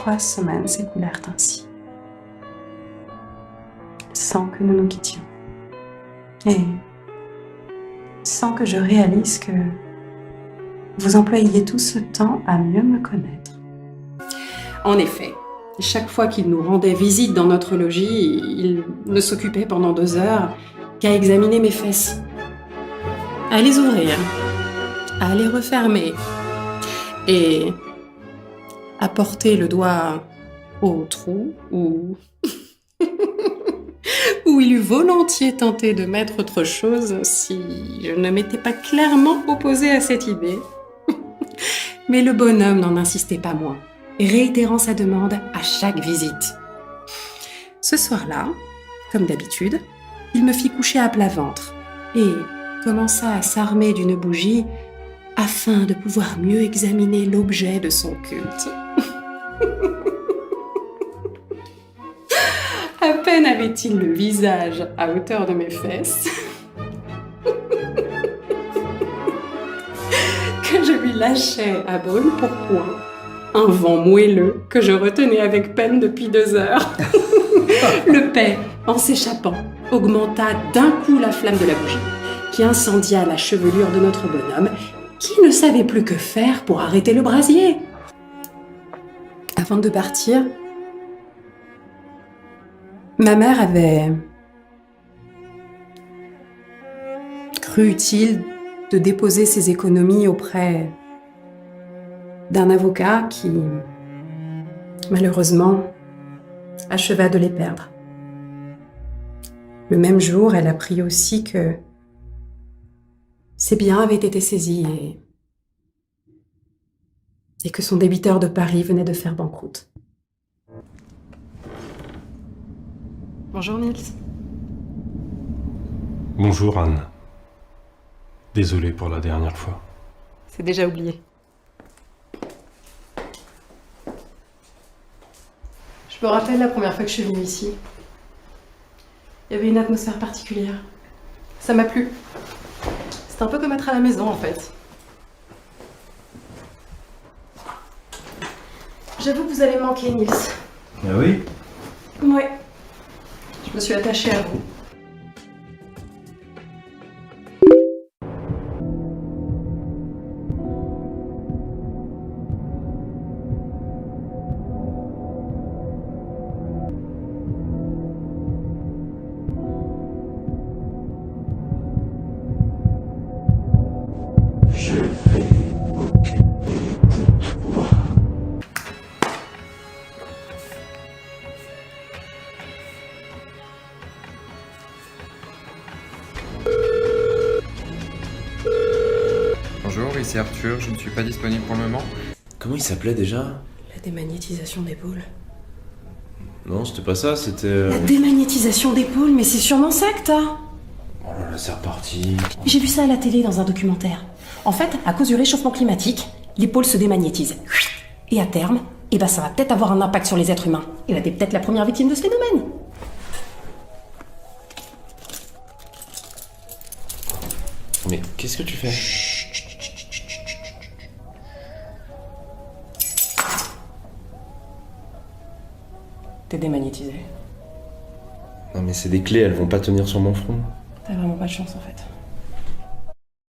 3 semaines s'écoulèrent ainsi, sans que nous nous quittions. Et sans que je réalise que vous employiez tout ce temps à mieux me connaître. En effet, chaque fois qu'il nous rendait visite dans notre logis, il ne s'occupait pendant 2 heures qu'à examiner mes fesses, à les ouvrir, à les refermer et à porter le doigt au trou où il eût volontiers tenté de mettre autre chose si je ne m'étais pas clairement opposée à cette idée. Mais le bonhomme n'en insistait pas moins, réitérant sa demande à chaque visite. Ce soir-là, comme d'habitude, il me fit coucher à plat ventre et commença à s'armer d'une bougie afin de pouvoir mieux examiner l'objet de son culte. À peine avait-il le visage à hauteur de mes fesses que je lui lâchais à brûle-pourpoint un vent moelleux que je retenais avec peine depuis 2 heures. Le paix, en s'échappant, augmenta d'un coup la flamme de la bougie, qui incendia la chevelure de notre bonhomme, qui ne savait plus que faire pour arrêter le brasier. Avant de partir, ma mère avait cru utile de déposer ses économies auprès d'un avocat qui, malheureusement, acheva de les perdre. Le même jour, elle apprit aussi que ses biens avaient été saisis et que son débiteur de Paris venait de faire banqueroute. Bonjour Nils. Bonjour Anne. Désolé pour la dernière fois. C'est déjà oublié. Je me rappelle la première fois que je suis venue ici. Il y avait une atmosphère particulière. Ça m'a plu. C'est un peu comme être à la maison en fait. J'avoue que vous allez me manquer, Nils. Ah oui? Ouais. Je me suis attachée à vous. Bonjour, ici Arthur, je ne suis pas disponible pour le moment. Comment il s'appelait déjà? La démagnétisation d'épaule. Non, c'était pas ça, c'était... La démagnétisation d'épaule, mais c'est sûrement ça que t'as. Oh là là, c'est reparti. J'ai vu ça à la télé dans un documentaire. En fait, à cause du réchauffement climatique, l'épaule se démagnétise. Et à terme, ça va peut-être avoir un impact sur les êtres humains. Et là, t'es peut-être la première victime de ce phénomène. Mais qu'est-ce que tu fais? T'es démagnétisé. Non mais c'est des clés, elles vont pas tenir sur mon front. T'as vraiment pas de chance en fait.